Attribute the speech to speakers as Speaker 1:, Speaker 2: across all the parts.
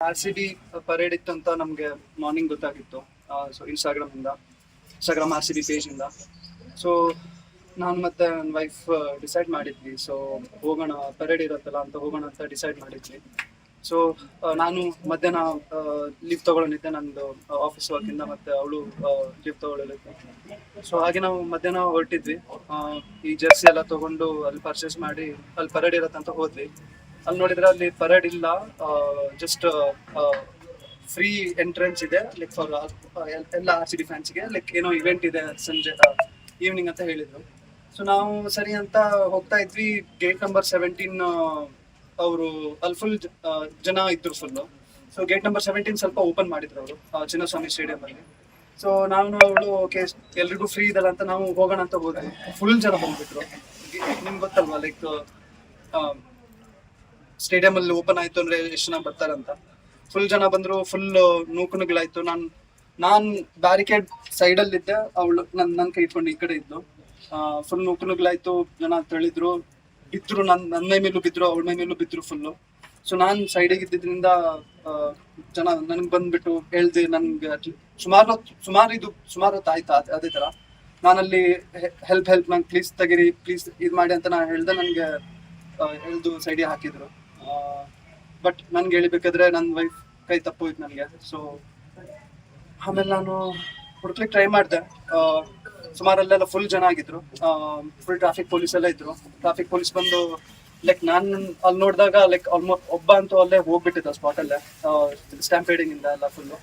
Speaker 1: RCB parade ಇತ್ತು ಅಂತ ನಮಗೆ ಮಾರ್ನಿಂಗ್ ಗೊತ್ತಾಗಿತ್ತು. ಸೊ ಇನ್ಸ್ಟಾಗ್ರಾಮ್ RCB ಪೇಜ್ ಇಂದ. ಸೊ ನಾನು ಮತ್ತೆ ನನ್ನ ವೈಫ್ ಡಿಸೈಡ್ ಮಾಡಿದ್ವಿ. ಸೊ ಹೋಗೋಣ, ಪರೇಡ್ ಇರುತ್ತಲ್ಲ ಅಂತ ಹೋಗೋಣ ಅಂತ ಡಿಸೈಡ್ ಮಾಡಿದ್ವಿ. ಸೊ ನಾನು ಮಧ್ಯಾಹ್ನ ಲೀವ್ ತಗೊಳ್ಳಿದ್ದೆ ನಂದು ಆಫೀಸ್ ವರ್ಕಿಂದ, ಮತ್ತೆ ಅವಳು ಲೀವ್ ತಗೊಳ್ಳಲಿದ್ದೆ. ಸೊ ಹಾಗೆ ನಾವು ಮಧ್ಯಾಹ್ನ ಹೊರಟಿದ್ವಿ. ಈ ಜರ್ಸಿ ಎಲ್ಲ ತಗೊಂಡು ಅಲ್ಲಿ ಪರ್ಚೇಸ್ ಮಾಡಿ ಅಲ್ಲಿ ಪರೇಡ್ ಇರತ್ತಂತ ಹೋದ್ವಿ. ಅಲ್ಲಿ ನೋಡಿದ್ರೆ ಅಲ್ಲಿ ಪರೇಡ್ ಇಲ್ಲ, ಜಸ್ಟ್ ಫ್ರೀ ಎಂಟ್ರೆನ್ಸ್ ಇದೆ, ಲೈಕ್ ಫಾರ್ ಎಲ್ಲ RCB ಫ್ಯಾನ್ಸ್ಗೆ, ಲೈಕ್ ಏನೋ ಇವೆಂಟ್ ಇದೆ ಸಂಜೆ ಈವ್ನಿಂಗ್ ಅಂತ ಹೇಳಿದ್ರು. ಸೊ ನಾವು ಸರಿ ಅಂತ ಹೋಗ್ತಾ ಇದ್ವಿ. ಗೇಟ್ ನಂಬರ್ 17 ಅವರು ಅಲ್ಲಿ ಫುಲ್ ಜನ ಇದ್ರು ಫುಲ್ಲು. ಸೊ ಗೇಟ್ ನಂಬರ್ 17 ಸ್ವಲ್ಪ ಓಪನ್ ಮಾಡಿದ್ರು ಅವರು ಚಿನ್ನಸ್ವಾಮಿ ಸ್ಟೇಡಿಯಂ ಅಲ್ಲಿ. ಸೊ ನಾನು ಅವಳು ಓಕೆ ಎಲ್ರಿಗೂ ಫ್ರೀ ಇದಲ್ಲ ಅಂತ ನಾವು ಹೋಗೋಣ ಅಂತ ಹೋದ್ವಿ. ಫುಲ್ ಜನ ಬಂದ್ಬಿಟ್ರು. ನಿಮ್ಗೆ ಗೊತ್ತಲ್ವಾ, ಲೈಕ್ ಸ್ಟೇಡಿಯಂ ಅಲ್ಲಿ ಓಪನ್ ಆಯ್ತು ಅಂದ್ರೆ ಎಷ್ಟು ಜನ ಬರ್ತಾರಂತ. ಫುಲ್ ಜನ ಬಂದ್ರು, ಫುಲ್ ನೂಕುನುಗ್ಲಾಯ್ತು. ನಾನ್ ಬ್ಯಾರಿಕೇಡ್ ಸೈಡ್ ಅಲ್ಲಿ ಇದ್ದೆ, ಅವಳು ನನ್ ಕೈ ಇಟ್ಕೊಂಡು ಈ ಕಡೆ ಇದ್ಲು. ಫುಲ್ ನೂಕುನುಗ್ಲಾಯ್ತು, ಜನ ತಳ್ಳಿದ್ರು, ಬಿದ್ರು, ನನ್ನ ಮೈ ಮೇಲೂ ಬಿದ್ರು, ಅವಳ ಮೈ ಮೇಲೂ ಬಿದ್ರು ಫುಲ್ಲು. ಸೊ ನಾನ್ ಸೈಡಿಗೆ ಇದ್ದಿದ್ರಿಂದ ಜನ ನನ್ಗೆ ಬಂದ್ಬಿಟ್ಟು ಹೇಳ್ದೆ, ನನ್ಗೆ ಸುಮಾರು ಹೊತ್ತು ಆಯ್ತಾ ಅದೇ ತರ. ನಾನಲ್ಲಿ ಹೆಲ್ಪ್ ನಂಗೆ ಪ್ಲೀಸ್ ತೆಗಿರಿ, ಪ್ಲೀಸ್ ಇದು ಮಾಡಿ ಅಂತ ನಾನು ಹೇಳ್ದೆ. ನನ್ಗೆ ಎಳ್ದು ಸೈಡಿಗೆ ಹಾಕಿದ್ರು. ಬಟ್ ನನ್ಗೆ ಹೇಳಿಬೇಕಾದ್ರೆ ನನ್ನ ವೈಫ್ ಕೈ ತಪ್ಪೋಯ್ತು ನನಗೆ. ಸೊ ಆಮೇಲೆ ನಾನು ಹುಡುಕ್ಲಿಕ್ಕೆ ಟ್ರೈ ಮಾಡಿದೆ. ಸುಮಾರಲ್ಲೆಲ್ಲ ಫುಲ್ ಜನ ಆಗಿದ್ರು, ಫುಲ್ ಟ್ರಾಫಿಕ್ ಪೊಲೀಸ್ ಎಲ್ಲ ಇದ್ರು. ಟ್ರಾಫಿಕ್ ಪೊಲೀಸ್ ಬಂದು ಲೈಕ್ ನಾನು ಅಲ್ಲಿ ನೋಡಿದಾಗ ಲೈಕ್ ಆಲ್ಮೋಸ್ಟ್ ಒಬ್ಬ ಅಂತೂ ಅಲ್ಲೇ ಹೋಗ್ಬಿಟ್ಟಿದ್ದ ಸ್ಪಾಟ್ ಅಲ್ಲೇ, ಸ್ಟ್ಯಾಂಪೇಡಿಂಗ್ ಇಂದ ಎಲ್ಲ ಫುಲ್ಲು.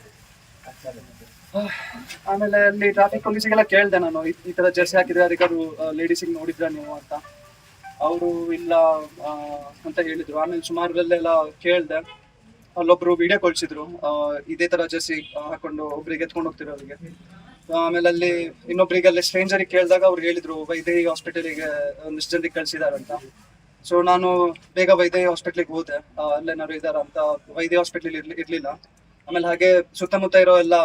Speaker 1: ಆಮೇಲೆ ಅಲ್ಲಿ ಟ್ರಾಫಿಕ್ ಪೊಲೀಸಿಗೆಲ್ಲ ಕೇಳಿದೆ ನಾನು, ಈ ತರ ಜರ್ಸಿ ಹಾಕಿದ್ರೆ ಯಾರಿಗಾರು ಲೇಡೀಸಿಗೆ ನೋಡಿದ್ರ ನೀವು ಅಂತ. ಅವರು ಇಲ್ಲ ಅಂತ ಹೇಳಿದ್ರು. ಆಮೇಲೆ ಸುಮಾರಲ್ಲೆಲ್ಲ ಕೇಳ್ದೆ. ಅಲ್ಲೊಬ್ರು ವಿಡಿಯೋ ಕಳ್ಸಿದ್ರು, ಇದೇ ತರ ಜರ್ಸಿ ಹಾಕೊಂಡು ಒಬ್ರಿಗೆ ಎತ್ಕೊಂಡು ಹೋಗ್ತಿರೋರಿಗೆ. ಆಮೇಲೆ ಅಲ್ಲಿ ಇನ್ನೊಬ್ರಿಗೆ ಅಲ್ಲಿ ಸ್ಟ್ರೇಂಜರಿಗೆ ಕೇಳಿದಾಗ ಅವ್ರು ಹೇಳಿದ್ರು ವೈದೇಹಿ ಹಾಸ್ಪಿಟಲಿಗೆ ಒಂದಿಷ್ಟು ಜನರಿಗೆ ಕಳ್ಸಿದಾರಂತ. ಸೊ ನಾನು ಬೇಗ ವೈದೇಹಿ ಹಾಸ್ಪಿಟ್ಲಿಗೆ ಹೋದೆ, ಅಲ್ಲೇನಾದ್ರು ಇದಾರ ಅಂತ. ವೈದೇಹಿ ಹಾಸ್ಪಿಟ್ಲ್ ಇರ್ಲಿಲ್ಲ. ಆಮೇಲೆ ಹಾಗೆ ಸುತ್ತಮುತ್ತ ಇರೋ ಎಲ್ಲ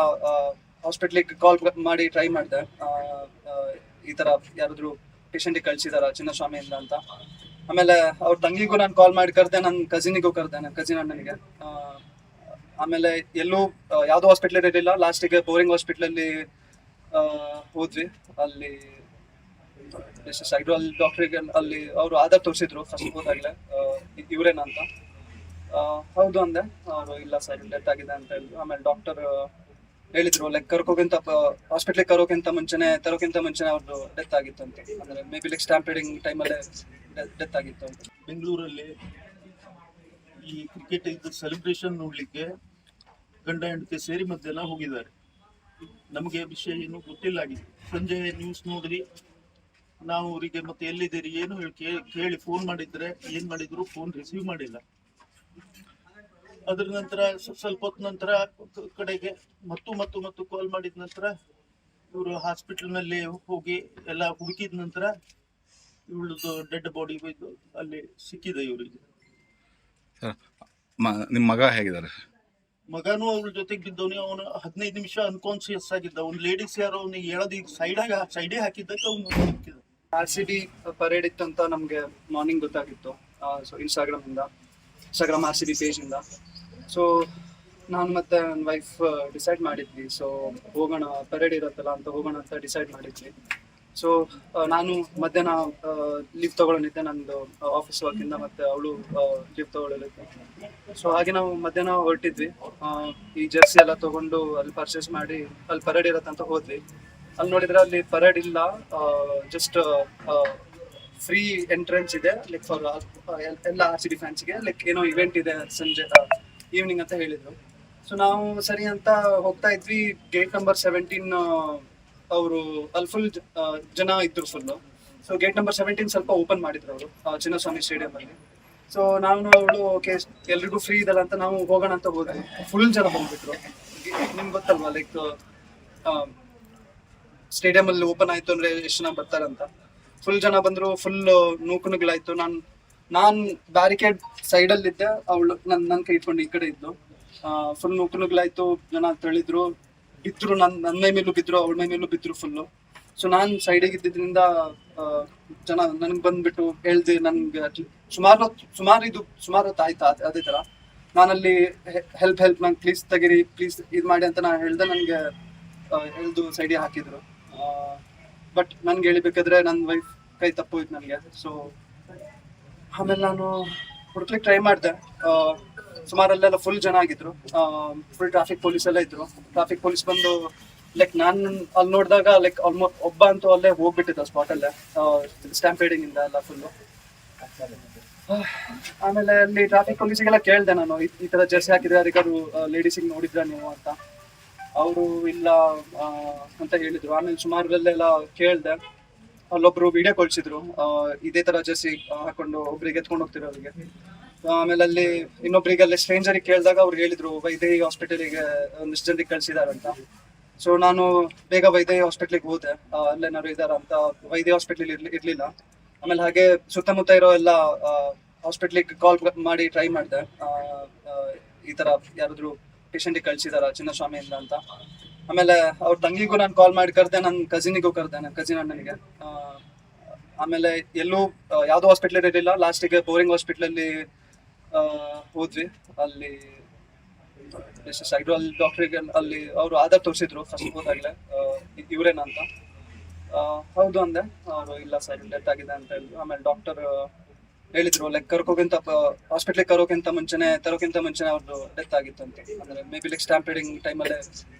Speaker 1: ಹಾಸ್ಪಿಟ್ಲಿಗೆ ಕಾಲ್ ಮಾಡಿ ಟ್ರೈ ಮಾಡಿದೆ, ಈ ತರ ಯಾರಾದ್ರು ಪೇಷಂಟಿಗೆ ಕಳ್ಸಿದಾರ ಚಿನ್ನಸ್ವಾಮಿಯಿಂದ ಅಂತ. ಆಮೇಲೆ ಅವ್ರ ತಂಗಿಗೂ ನಾನು ಕಾಲ್ ಮಾಡಿ ಕರೆದೆ, ನನ್ನ ಕಸಿನಿಗೂ ಕರೆದೆ, ನನ್ನ ಕಸಿನ್ ಅಣ್ಣನಿಗೆ. ಆಮೇಲೆ ಎಲ್ಲೂ ಯಾವ್ದೋ ಹಾಸ್ಪಿಟ್ಲ್ ಇರಲಿಲ್ಲ. ಲಾಸ್ಟಿಗೆ ಬೋರಿಂಗ್ ಹಾಸ್ಪಿಟ್ಲಲ್ಲಿ ಹೋದ್ವಿ. ಅಲ್ಲಿ ಅಲ್ಲಿ ಡಾಕ್ಟ್ರಿಗೆ ಅಲ್ಲಿ ಅವರು ಆಧಾರ್ ತೋರಿಸಿದ್ರು ಫಸ್ಟ್ ಹೋದಾಗ್ಲೆ, ಇವ್ರೇನ ಅಂತ. ಹೌದು ಅಂದೆ. ಅವರು ಇಲ್ಲ ಸರ್, ಡೆತ್ ಆಗಿದೆ ಅಂತ ಹೇಳಿದ್ರು. ಆಮೇಲೆ ಡಾಕ್ಟರ್ ಹೇಳಿದ್ರು ಲೈಕ್ ಹಾಸ್ಪಿಟ್ಲಿಗೆ ತರೋಕ್ಕಿಂತ ಮುಂಚೆನೆ ಅವ್ರದ್ದು ಡೆತ್ ಆಗಿತ್ತು ಅಂತ. ಅಂದ್ರೆ ಮೇ ಬಿ ಲೈಕ್ ಸ್ಟ್ಯಾಂಪೇಡಿಂಗ್ ಟೈಮಲ್ಲೇ ಡೆತ್ ಆಗಿತ್ತು ಅಂತ.
Speaker 2: ಬೆಂಗಳೂರಲ್ಲಿ ಈ ಕ್ರಿಕೆಟ್ ಇದು ಸೆಲೆಬ್ರೇಷನ್ ನೋಡ್ಲಿಕ್ಕೆ ಗಂಡ ಹೆಂಡತಿ ಸೇರಿ ಮಧ್ಯಾಹ್ನ ಹೋಗಿದ್ದಾರೆ. ನಮಗೆ ವಿಷಯ ಏನು ಗೊತ್ತಿಲ್ಲ ಆಗಿದೆ. ಸಂಜೆ ನ್ಯೂಸ್ ನೋಡಿದ್ರಿ ನಾವು ಅವರಿಗೆ ಮತ್ತೆ ಎಲ್ಲಿದ್ದೀರಿ ಏನು ಕೇಳಿ ಫೋನ್ ಮಾಡಿದ್ರೆ ಏನ್ ಮಾಡಿದ್ರು ಫೋನ್ ರಿಸೀವ್ ಮಾಡಿಲ್ಲ. ಅದ್ರ ನಂತರ ಸ್ವಲ್ಪ ಹೊತ್ತು ನಂತರ ಕಡೆಗೆ ಮತ್ತು ಕಾಲ್ ಮಾಡಿದ ನಂತರ ಇವರು ಹಾಸ್ಪಿಟಲ್ನಲ್ಲಿ ಹೋಗಿ ಎಲ್ಲ ಹುಡುಕಿದ ನಂತರ ಇವಳದು ಡೆಡ್ ಬಾಡಿ ಹೋಯ್ತು, ಅಲ್ಲಿ ಸಿಕ್ಕಿದೆ ಇವರಿಗೆ.
Speaker 3: ನಿಮ್ಮ ಮಗ ಹೇಗಿದ್ದಾರೆ?
Speaker 2: ಮಗನೂ ಅವ್ರ ಜೊತೆಗೆ ಬಿದ್ದವನಿ. ಅವನು 15 ನಿಮಿಷ ಅನ್ಕಾನ್ಸಿಯಸ್ ಆಗಿದ್ದ. ಅವ್ನು ಲೇಡೀಸ್ ಯಾರೋ ಅವ್ನಿಗೆ ಹೇಳೋದು ಸೈಡೇ ಹಾಕಿದ್ದಕ್ಕೆ ಅವ್ನು ಸಿಕ್ಕಿದ.
Speaker 1: RCB ಪರೇಡ್ ಇತ್ತು ಅಂತ ನಮ್ಗೆ ಮಾರ್ನಿಂಗ್ ಗೊತ್ತಾಗಿತ್ತು. ಸೊ ಇನ್ಸ್ಟಾಗ್ರಾಮ್ RCB ಪೇಜ್ ಇಂದ. ಸೊ ನಾನು ಮತ್ತೆ ನನ್ನ ವೈಫ್ ಡಿಸೈಡ್ ಮಾಡಿದ್ವಿ. ಸೊ ಹೋಗೋಣ, ಪರೇಡ್ ಇರುತ್ತಲ್ಲ ಅಂತ ಹೋಗೋಣ ಅಂತ ಡಿಸೈಡ್ ಮಾಡಿದ್ವಿ. ಸೊ ನಾನು ಮಧ್ಯಾಹ್ನ ಲೀವ್ ತಗೊಳ್ಳಿದ್ದೆ ನಂದು ಆಫೀಸ್ ವರ್ಕಿಂದ, ಮತ್ತೆ ಅವಳು ಲೀವ್ ತಗೊಳ್ಳಲಿದ್ದೆ. ಸೊ ಹಾಗೆ ನಾವು ಮಧ್ಯಾಹ್ನ ಹೊರಟಿದ್ವಿ. ಈ ಜರ್ಸಿ ಎಲ್ಲ ತಗೊಂಡು ಅಲ್ಲಿ ಪರ್ಚೇಸ್ ಮಾಡಿ ಅಲ್ಲಿ ಪರೇಡ್ ಇರತ್ತಂತ ಹೋದ್ವಿ. ಅಲ್ಲಿ ನೋಡಿದ್ರೆ ಅಲ್ಲಿ ಪರೇಡ್ ಇಲ್ಲ, ಜಸ್ಟ್ ಫ್ರೀ ಎಂಟ್ರೆನ್ಸ್ ಇದೆ, ಲೈಕ್ ಫಾರ್ ಎಲ್ಲ RCB ಫ್ಯಾನ್ಸ್ಗೆ, ಲೈಕ್ ಏನೋ ಇವೆಂಟ್ ಇದೆ ಸಂಜೆ ಈವ್ನಿಂಗ್ ಅಂತ ಹೇಳಿದ್ರು. ಸೊ ನಾವು ಸರಿ ಅಂತ ಹೋಗ್ತಾ ಇದ್ವಿ. ಗೇಟ್ ನಂಬರ್ 17 ಅವರು ಅಲ್ಲಿ ಫುಲ್ ಜನ ಇದ್ರು ಫುಲ್ಲು. ಸೊ ಗೇಟ್ ನಂಬರ್ 17 ಸ್ವಲ್ಪ ಓಪನ್ ಮಾಡಿದ್ರು ಅವರು ಚಿನ್ನಸ್ವಾಮಿ ಸ್ಟೇಡಿಯಂ ಅಲ್ಲಿ. ಸೊ ನಾನು ಅವಳು ಓಕೆ ಎಲ್ರಿಗೂ ಫ್ರೀ ಇದಲ್ಲ ಅಂತ ನಾವು ಹೋಗೋಣ ಅಂತ ಹೋದ್ವಿ. ಫುಲ್ ಜನ ಬಂದ್ಬಿಟ್ರು. ನಿಮ್ಗೆ ಗೊತ್ತಲ್ವಾ, ಲೈಕ್ ಸ್ಟೇಡಿಯಂ ಅಲ್ಲಿ ಓಪನ್ ಆಯ್ತು ಅಂದ್ರೆ ಎಷ್ಟು ಜನ ಬರ್ತಾರಂತ. ಫುಲ್ ಜನ ಬಂದ್ರು, ಫುಲ್ ನೂಕುನುಗ್ಲಾಯ್ತು. ನಾನ್ ಬ್ಯಾರಿಕೇಡ್ ಸೈಡ್ ಅಲ್ಲಿ ಇದ್ದೆ, ಅವಳು ನನ್ ಕೈ ಇಟ್ಕೊಂಡು ಈ ಕಡೆ ಇದ್ಲು. ಫುಲ್ ನೂಕುನುಗ್ಲಾಯ್ತು, ಜನ ತಳ್ಳಿದ್ರು, ಬಿದ್ರು, ನನ್ನ ಮೈ ಮೇಲೂ ಬಿದ್ರು, ಅವಳ ಮೈ ಮೇಲೂ ಬಿದ್ರು ಫುಲ್ಲು. ಸೊ ನಾನ್ ಸೈಡಿಗೆ ಇದ್ದಿದ್ರಿಂದ ಜನ ನನ್ಗೆ ಬಂದ್ಬಿಟ್ಟು ಹೇಳ್ದೆ, ನನ್ಗೆ ಸುಮಾರು ಹೊತ್ತು ಆಯ್ತಾ ಅದೇ ತರ. ನಾನಲ್ಲಿ ಹೆಲ್ಪ್ ನಂಗೆ ಪ್ಲೀಸ್ ತೆಗೀರಿ, ಪ್ಲೀಸ್ ಇದು ಮಾಡಿ ಅಂತ ನಾನು ಹೇಳ್ದೆ. ನನಗೆ ಎಳ್ದು ಸೈಡಿಗೆ ಹಾಕಿದ್ರು. ಬಟ್ ನನ್ಗೆ ಹೇಳಿಬೇಕಾದ್ರೆ ನನ್ನ ವೈಫ್ ಕೈ ತಪ್ಪೋಯ್ತು ನನಗೆ. ಸೊ ಆಮೇಲೆ ನಾನು ಹುಡುಕ್ಲಿಕ್ಕೆ ಟ್ರೈ ಮಾಡಿದೆ. ಸುಮಾರಲ್ಲೆಲ್ಲ ಫುಲ್ ಜನ ಆಗಿದ್ರು, ಫುಲ್ ಟ್ರಾಫಿಕ್ ಪೊಲೀಸ್ ಎಲ್ಲ ಇದ್ರು. ಟ್ರಾಫಿಕ್ ಪೊಲೀಸ್ ಬಂದು ಲೈಕ್ ನಾನು ಅಲ್ಲಿ ನೋಡಿದಾಗ ಲೈಕ್ ಆಲ್ಮೋಸ್ಟ್ ಒಬ್ಬ ಅಂತೂ ಅಲ್ಲೇ ಹೋಗ್ಬಿಟ್ಟಿದ್ದ ಸ್ಪಾಟಲ್ಲೇ, ಸ್ಟ್ಯಾಂಪೇಡಿಂಗ್ ಇಂದ ಎಲ್ಲ ಫುಲ್ಲು. ಆಮೇಲೆ ಅಲ್ಲಿ ಟ್ರಾಫಿಕ್ ಪೊಲೀಸಿಗೆಲ್ಲ ಕೇಳಿದೆ ನಾನು, ಈ ತರ ಜರ್ಸಿ ಹಾಕಿದ್ರೆ ಯಾರಿಗಾರು ಲೇಡೀಸಿಗೆ ನೋಡಿದ್ರ ನೀವು ಅಂತ. ಅವರು ಇಲ್ಲ ಅಂತ ಹೇಳಿದ್ರು. ಆಮೇಲೆ ಸುಮಾರಲ್ಲೆಲ್ಲ ಕೇಳಿದೆ. ಅಲ್ಲೊಬ್ರು ವಿಡಿಯೋ ಕಳ್ಸಿದ್ರು, ಇದೇ ತರ ಜರ್ಸಿ ಹಾಕೊಂಡು ಒಬ್ರಿಗೆ ಎತ್ಕೊಂಡು ಹೋಗ್ತಿರೋರಿಗೆ. ಆಮೇಲೆ ಅಲ್ಲಿ ಇನ್ನೊಬ್ರಿಗೆ ಅಲ್ಲಿ ಸ್ಟ್ರೇಂಜರಿಗೆ ಕೇಳಿದಾಗ ಅವ್ರು ಹೇಳಿದ್ರು ವೈದೇಹಿ ಹಾಸ್ಪಿಟಲಿಗೆ ಒಂದಿಷ್ಟು ಜನರಿಗೆ ಕಳ್ಸಿದಾರಂತ. ಸೊ ನಾನು ಬೇಗ ವೈದೇಹಿ ಹಾಸ್ಪಿಟ್ಲಿಗೆ ಹೋದೆ, ಅಲ್ಲೇನಾದ್ರು ಇದಾರ ಅಂತ. ವೈದೇಹಿ ಹಾಸ್ಪಿಟ್ಲ್ ಇರ್ಲಿಲ್ಲ. ಆಮೇಲೆ ಹಾಗೆ ಸುತ್ತಮುತ್ತ ಇರೋ ಎಲ್ಲ ಹಾಸ್ಪಿಟ್ಲಿಗೆ ಕಾಲ್ ಮಾಡಿ ಟ್ರೈ ಮಾಡಿದೆ, ಈ ತರ ಯಾರಾದ್ರು ಪೇಷಂಟಿಗೆ ಕಳ್ಸಿದಾರ ಚಿನ್ನಸ್ವಾಮಿಯಿಂದ ಅಂತ. ಆಮೇಲೆ ಅವ್ರ ತಂಗಿಗೂ ನಾನು ಕಾಲ್ ಮಾಡಿ ಕರೆದೆ, ನನ್ನ ಕಸಿನಿಗೂ ಕರೆದೆ, ನನ್ನ ಕಸಿನ್ ಅಣ್ಣನಿಗೆ. ಆಮೇಲೆ ಎಲ್ಲೂ ಯಾವ್ದೋ ಹಾಸ್ಪಿಟ್ಲ್ ಇರಲಿಲ್ಲ. ಲಾಸ್ಟಿಗೆ ಬೋರಿಂಗ್ ಹಾಸ್ಪಿಟ್ಲಲ್ಲಿ ಹೋದ್ವಿ. ಅಲ್ಲಿ ಅಲ್ಲಿ ಡಾಕ್ಟ್ರಿಗೆ ಅಲ್ಲಿ ಅವರು ಆಧಾರ್ ತೋರಿಸಿದ್ರು ಫಸ್ಟ್ ಹೋದಾಗ್ಲೆ, ಇವ್ರೇನ ಅಂತ. ಹೌದು ಅಂದೆ. ಅವರು ಇಲ್ಲ ಸರ್ ಡೆತ್ ಆಗಿದೆ ಅಂತ ಹೇಳಿದ್ರು. ಆಮೇಲೆ ಡಾಕ್ಟರ್ ಹೇಳಿದ್ರು ಲೈಕ್ ಕರ್ಕೋಕ್ಕಿಂತ ಹಾಸ್ಪಿಟ್ಲಿಗೆ ತರೋಕ್ಕಿಂತ ಮುಂಚೆನೆ ಅವ್ರದ್ದು ಡೆತ್ ಆಗಿತ್ತು ಅಂತ. ಅಂದ್ರೆ ಮೇ ಬಿ ಲೈಕ್ ಸ್ಟ್ಯಾಂಪೇಡಿಂಗ್ ಟೈಮಲ್ಲೇ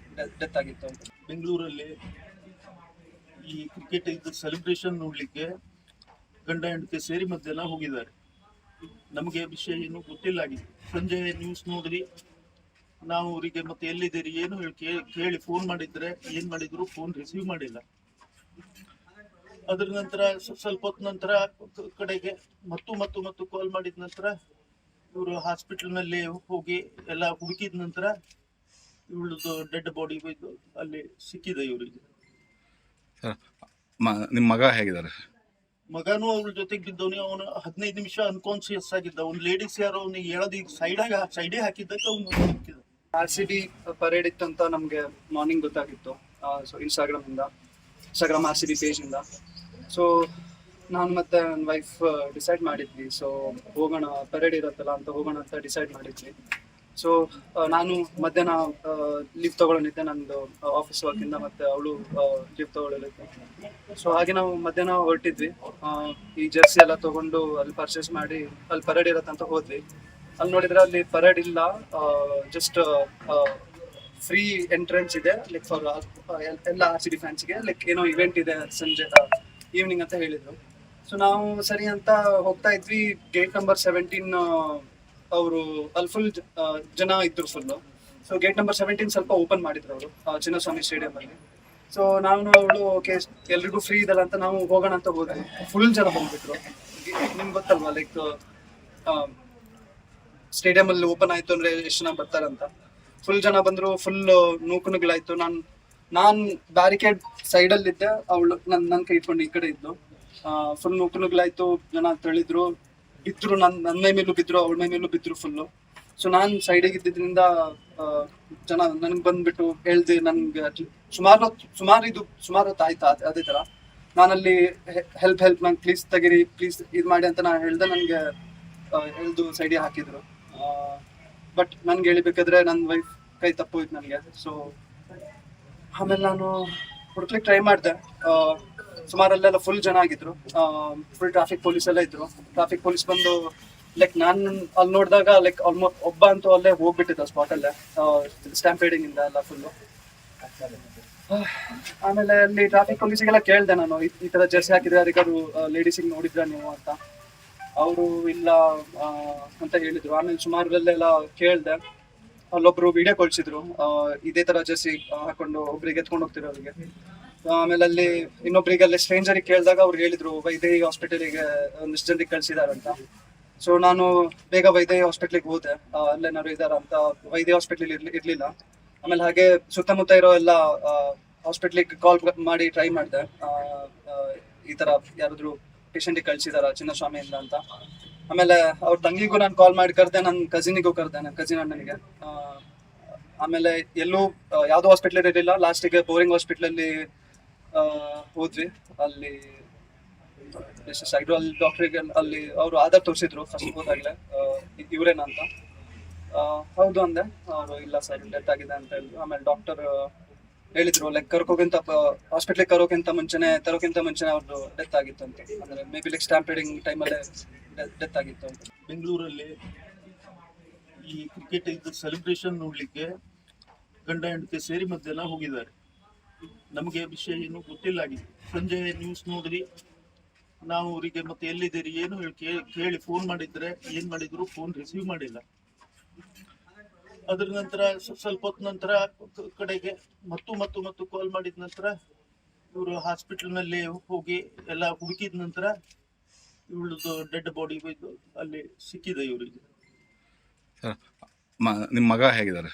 Speaker 1: ಡೆತ್ ಆಗಿತ್ತು ಅಂತ.
Speaker 2: ಬೆಂಗಳೂರಲ್ಲಿ ಈ ಕ್ರಿಕೆಟ್ ಇದು ಸೆಲೆಬ್ರೇಷನ್ ನೋಡ್ಲಿಕ್ಕೆ ಗಂಡ ಹೆಂಡತಿ ಸೇರಿ ಮಧ್ಯಾಹ್ನ ಹೋಗಿದ್ದಾರೆ. ನಮಗೆ ವಿಷಯ ಏನು ಗೊತ್ತಿಲ್ಲ ಆಗಿದೆ. ಸಂಜೆ ನ್ಯೂಸ್ ನೋಡಿದ್ರಿ, ನಾವು ಅವರಿಗೆ ಮತ್ತೆ ಎಲ್ಲಿದ್ದೀರಿ ಏನು ಕೇಳಿ ಫೋನ್ ಮಾಡಿದ್ರೆ ಏನ್ ಮಾಡಿದ್ರು ಫೋನ್ ರಿಸೀವ್ ಮಾಡಿಲ್ಲ. ಅದ್ರ ನಂತರ ಸ್ವಲ್ಪ ಹೊತ್ತು ನಂತರ ಕಡೆಗೆ ಮತ್ತು ಕಾಲ್ ಮಾಡಿದ ನಂತರ ಇವರು ಹಾಸ್ಪಿಟಲ್ ನಲ್ಲಿ ಹೋಗಿ ಎಲ್ಲ ಹುಡುಕಿದ ನಂತರ ಇವಳದು ಡೆಡ್ ಬಾಡಿ ಹೋಯ್ತು, ಅಲ್ಲಿ ಸಿಕ್ಕಿದೆ ಇವರಿಗೆ.
Speaker 3: ನಿಮ್ಮ ಮಗ ಹೇಗಿದ್ದಾರೆ?
Speaker 2: ಮಗನೂ ಅವ್ರ ಜೊತೆಗೆ ಬಿದ್ದವನಿ. ಅವನು 15 ನಿಮಿಷ ಅನ್ಕಾನ್ಸಿಯಸ್ ಆಗಿದ್ದ. ಅವ್ನು ಲೇಡೀಸ್ ಯಾರೋ ಅವ್ನಿಗೆ ಹೇಳೋದು ಸೈಡೇ ಹಾಕಿದ್ದಕ್ಕೆ ಅವ್ನು ಸಿಕ್ಕಿದ.
Speaker 1: RCB ಪರೇಡ್ ಇತ್ತು ಅಂತ ನಮ್ಗೆ ಮಾರ್ನಿಂಗ್ ಗೊತ್ತಾಗಿತ್ತು. ಸೊ ಇನ್ಸ್ಟಾಗ್ರಾಮ್ RCB ಪೇಜ್ ಇಂದ. ಸೊ ನಾನು ಮತ್ತೆ ನನ್ನ ವೈಫ್ ಡಿಸೈಡ್ ಮಾಡಿದ್ವಿ, ಸೊ ಹೋಗೋಣ ಪರೇಡ್ ಇರುತ್ತಲ್ಲ ಅಂತ ಹೋಗೋಣ ಅಂತ ಡಿಸೈಡ್ ಮಾಡಿದ್ವಿ. ಸೊ ನಾನು ಮಧ್ಯಾಹ್ನ ಲೀವ್ ತಗೊಳ್ಳಿದ್ದೆ ನಂದು ಆಫೀಸ್ ವರ್ಕಿಂದ, ಮತ್ತೆ ಅವಳು ಲೀವ್ ತಗೊಳ್ಳಿದ್ದೆ. ಸೊ ಹಾಗೆ ನಾವು ಮಧ್ಯಾಹ್ನ ಹೊರಟಿದ್ವಿ. ಈ ಜರ್ಸಿ ಎಲ್ಲ ತಗೊಂಡು ಅಲ್ಲಿ ಪರ್ಚೇಸ್ ಮಾಡಿ ಅಲ್ಲಿ ಪರೇಡ್ ಇರತ್ತಂತ ಹೋದ್ವಿ. ಅಲ್ಲಿ ನೋಡಿದ್ರೆ ಅಲ್ಲಿ ಪರೇಡ್ ಇಲ್ಲ, ಜಸ್ಟ್ ಫ್ರೀ ಎಂಟ್ರೆನ್ಸ್ ಇದೆ ಲೈಕ್ ಫಾರ್ ಎಲ್ಲ RCB ಫ್ಯಾನ್ಸ್ಗೆ. ಲೈಕ್ ಏನೋ ಇವೆಂಟ್ ಇದೆ ಸಂಜೆ ಈವ್ನಿಂಗ್ ಅಂತ ಹೇಳಿದ್ರು. ಸೊ ನಾವು ಸರಿ ಅಂತ ಹೋಗ್ತಾ ಇದ್ವಿ. ಗೇಟ್ ನಂಬರ್ 17 ಅವರು ಅಲ್ಲಿ ಫುಲ್ ಜನ ಇದ್ರು ಫುಲ್ಲು. ಸೊ ಗೇಟ್ ನಂಬರ್ 17 ಸ್ವಲ್ಪ ಓಪನ್ ಮಾಡಿದ್ರು ಅವರು ಚಿನ್ನಸ್ವಾಮಿ ಸ್ಟೇಡಿಯಂ ಅಲ್ಲಿ. ಸೊ ನಾನು ಅವಳು ಓಕೆ ಎಲ್ರಿಗೂ ಫ್ರೀ ಇದಲ್ಲ ಅಂತ ನಾವು ಹೋಗೋಣ ಅಂತ ಹೋದ್ವಿ. ಫುಲ್ ಜನ ಬಂದ್ಬಿಟ್ರು. ನಿಮ್ಗೆ ಗೊತ್ತಲ್ವಾ ಲೈಕ್ ಸ್ಟೇಡಿಯಂ ಅಲ್ಲಿ ಓಪನ್ ಆಯ್ತು ಅಂದ್ರೆ ಎಷ್ಟು ಜನ ಬರ್ತಾರಂತ. ಫುಲ್ ಜನ ಬಂದ್ರು, ಫುಲ್ ನೂಕುನುಗ್ಲಾಯ್ತು. ನಾನ್ ಬ್ಯಾರಿಕೇಡ್ ಸೈಡ್ ಅಲ್ಲಿ ಇದ್ದೆ, ಅವಳು ನನ್ ಕೈ ಇಟ್ಕೊಂಡು ಈ ಕಡೆ ಇದ್ಲು. ಫುಲ್ ನೂಕುನುಗ್ಲಾಯ್ತು, ಜನ ತಳ್ಳಿದ್ರು, ಬಿದ್ರು, ನನ್ನ ಮೈ ಮೇಲೂ ಬಿದ್ರು, ಅವಳ ಮೈ ಮೇಲೂ ಬಿದ್ರು ಫುಲ್ಲು. ಸೊ ನಾನ್ ಸೈಡಿಗೆ ಇದ್ದಿದ್ರಿಂದ ಜನ ನನ್ಗೆ ಬಂದ್ಬಿಟ್ಟು ಹೇಳ್ದೆ. ನನ್ಗೆ ಸುಮಾರು ಹೊತ್ತು ಆಯ್ತಾ ಅದೇ ತರ. ನಾನಲ್ಲಿ ಹೆಲ್ಪ್ ನಂಗೆ ಪ್ಲೀಸ್ ತೆಗೀರಿ, ಪ್ಲೀಸ್ ಇದು ಮಾಡಿ ಅಂತ ನಾನು ಹೇಳ್ದೆ. ನನ್ಗೆ ಎಳ್ದು ಸೈಡಿಗೆ ಹಾಕಿದ್ರು. ಬಟ್ ನನ್ಗೆ ಹೇಳಿಬೇಕಾದ್ರೆ ನನ್ನ ವೈಫ್ ಕೈ ತಪ್ಪೋಯ್ತು ನನಗೆ. ಸೊ ಆಮೇಲೆ ನಾನು ಹುಡುಕ್ಲಿಕ್ಕೆ ಟ್ರೈ ಮಾಡಿದೆ. ಸುಮಾರಲ್ಲೆಲ್ಲ ಫುಲ್ ಜನ ಆಗಿದ್ರು, ಫುಲ್ ಟ್ರಾಫಿಕ್ ಪೊಲೀಸ್ ಎಲ್ಲ ಇದ್ರು. ಟ್ರಾಫಿಕ್ ಪೊಲೀಸ್ ಬಂದು ಲೈಕ್ ನಾನು ಅಲ್ಲಿ ನೋಡಿದಾಗ ಲೈಕ್ ಆಲ್ಮೋಸ್ಟ್ ಒಬ್ಬ ಅಂತೂ ಅಲ್ಲೇ ಹೋಗ್ಬಿಟ್ಟಿದ್ದ ಸ್ಪಾಟಲ್ಲೇ, ಸ್ಟ್ಯಾಂಪೇಡಿಂಗ್ ಇಂದ ಎಲ್ಲ ಫುಲ್ಲು. ಆಮೇಲೆ ಅಲ್ಲಿ ಟ್ರಾಫಿಕ್ ಪೊಲೀಸಿಗೆಲ್ಲ ಕೇಳಿದೆ ನಾನು, ಈ ತರ ಜರ್ಸಿ ಹಾಕಿದ್ರೆ ಯಾರಿಗಾರು ಲೇಡೀಸಿಗೆ ನೋಡಿದ್ರ ನೀವು ಅಂತ. ಅವರು ಇಲ್ಲ ಅಂತ ಹೇಳಿದ್ರು. ಆಮೇಲೆ ಸುಮಾರಲ್ಲೆಲ್ಲ ಕೇಳಿದೆ. ಅಲ್ಲೊಬ್ರು ವಿಡಿಯೋ ಕಳ್ಸಿದ್ರು, ಇದೇ ತರ ಜರ್ಸಿ ಹಾಕೊಂಡು ಒಬ್ರಿಗೆ ಎತ್ಕೊಂಡು ಹೋಗ್ತಿರೋರಿಗೆ. ಆಮೇಲೆ ಅಲ್ಲಿ ಇನ್ನೊಬ್ರಿಗೆ ಅಲ್ಲಿ ಸ್ಟ್ರೇಂಜರಿಗೆ ಕೇಳಿದಾಗ ಅವ್ರು ಹೇಳಿದ್ರು ವೈದೇಹಿ ಹಾಸ್ಪಿಟಲಿಗೆ ಒಂದಿಷ್ಟು ಜನರಿಗೆ ಕಳ್ಸಿದಾರಂತ. ಸೊ ನಾನು ಬೇಗ ವೈದೇಹಿ ಹಾಸ್ಪಿಟ್ಲಿಗೆ ಹೋದೆ, ಅಲ್ಲೇನಾದ್ರು ಇದಾರ ಅಂತ. ವೈದೇಹಿ ಹಾಸ್ಪಿಟ್ಲ್ ಇರ್ಲಿಲ್ಲ. ಆಮೇಲೆ ಹಾಗೆ ಸುತ್ತಮುತ್ತ ಇರೋ ಎಲ್ಲ ಹಾಸ್ಪಿಟ್ಲಿಗೆ ಕಾಲ್ ಮಾಡಿ ಟ್ರೈ ಮಾಡಿದೆ, ಈ ತರ ಯಾರಾದ್ರು ಪೇಷಂಟಿಗೆ ಕಳ್ಸಿದಾರ ಚಿನ್ನಸ್ವಾಮಿಯಿಂದ ಅಂತ. ಆಮೇಲೆ ಅವ್ರ ತಂಗಿಗೂ ನಾನು ಕಾಲ್ ಮಾಡಿ ಕರೆದೆ, ನನ್ನ ಕಸಿನಿಗೂ ಕರೆದೆ, ನನ್ನ ಕಸಿನ್ ಅಣ್ಣನಿಗೆ. ಆಮೇಲೆ ಎಲ್ಲೂ ಯಾವ್ದೋ ಹಾಸ್ಪಿಟ್ಲ್ ಇರಲಿಲ್ಲ. ಲಾಸ್ಟಿಗೆ ಬೋರಿಂಗ್ ಹಾಸ್ಪಿಟ್ಲಲ್ಲಿ ಹೋದ್ವಿ. ಅಲ್ಲಿ ಅಲ್ಲಿ ಡಾಕ್ಟ್ರಿಗೆ ಅಲ್ಲಿ ಅವರು ಆಧಾರ್ ತೋರಿಸಿದ್ರು ಫಸ್ಟ್ ಹೋದಾಗ್ಲೆ, ಇವ್ರೇನ ಅಂತ. ಹೌದು ಅಂದೆ. ಅವರು ಇಲ್ಲ ಸರ್ ಡೆತ್ ಆಗಿದೆ ಅಂತ ಹೇಳಿದ್ರು. ಆಮೇಲೆ ಡಾಕ್ಟರ್ ಹೇಳಿದ್ರು ಲೈಕ್ ಕರ್ಕೋಕ್ಕಿಂತ ಹಾಸ್ಪಿಟ್ಲಿಗೆ ತರೋಕ್ಕಿಂತ ಮುಂಚೆನೆ ಅವ್ರದ್ದು ಡೆತ್ ಆಗಿತ್ತು ಅಂತ. ಅಂದ್ರೆ ಮೇ ಬಿ ಲೈಕ್ ಸ್ಟ್ಯಾಂಪೇಡಿಂಗ್ ಟೈಮಲ್ಲೇ ಡೆತ್ ಆಗಿತ್ತು ಅಂತ.
Speaker 2: ಬೆಂಗಳೂರಲ್ಲಿ ಈ ಕ್ರಿಕೆಟ್ ಇದು ಸೆಲೆಬ್ರೇಷನ್ ನೋಡ್ಲಿಕ್ಕೆ ಗಂಡ ಹೆಂಡತಿ ಸೇರಿ ಮಧ್ಯಾಹ್ನ ಹೋಗಿದ್ದಾರೆ. ನಮಗೆ ವಿಷಯ ಏನು ಗೊತ್ತಿಲ್ಲ ಆಗಿದೆ. ಸಂಜೆ ನ್ಯೂಸ್ ನೋಡಿದ್ರಿ, ನಾವು ಅವರಿಗೆ ಮತ್ತೆ ಎಲ್ಲಿದ್ದೀರಿ ಏನು ಕೇಳಿ ಫೋನ್ ಮಾಡಿದ್ರೆ ಏನ್ ಮಾಡಿದ್ರು ಫೋನ್ ರಿಸೀವ್ ಮಾಡಿಲ್ಲ. ಅದ್ರ ನಂತರ ಸ್ವಲ್ಪ ಹೊತ್ತು ನಂತರ ಕಡೆಗೆ ಮತ್ತು ಕಾಲ್ ಮಾಡಿದ ನಂತರ ಇವರು ಹಾಸ್ಪಿಟಲ್ ನಲ್ಲಿ ಹೋಗಿ ಎಲ್ಲ ಹುಡುಕಿದ ನಂತರ ಇವಳದು ಡೆಡ್ ಬಾಡಿ ಹೋಯ್ತು, ಅಲ್ಲಿ ಸಿಕ್ಕಿದೆ ಇವರಿಗೆ.
Speaker 3: ಸರ್ ನಿಮ್ಮ ಮಗ ಹೇಗಿದ್ದಾರೆ?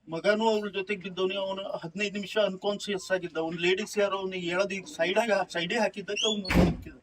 Speaker 2: ಮಗನೂ ಅವ್ರ ಜೊತೆಗೆ ಬಿದ್ದವನಿ. ಅವನು 15 ನಿಮಿಷ ಅನ್ಕಾನ್ಸಿಯಸ್ ಆಗಿದ್ದ. ಅವ್ನು ಲೇಡೀಸ್ ಯಾರೋ ಅವ್ನಿಗೆ ಹೇಳೋದು ಈಗ ಸೈಡೇ ಹಾಕಿದ್ದಕ್ಕೆ ಅವ್ನು ಸಿಕ್ಕಿದ.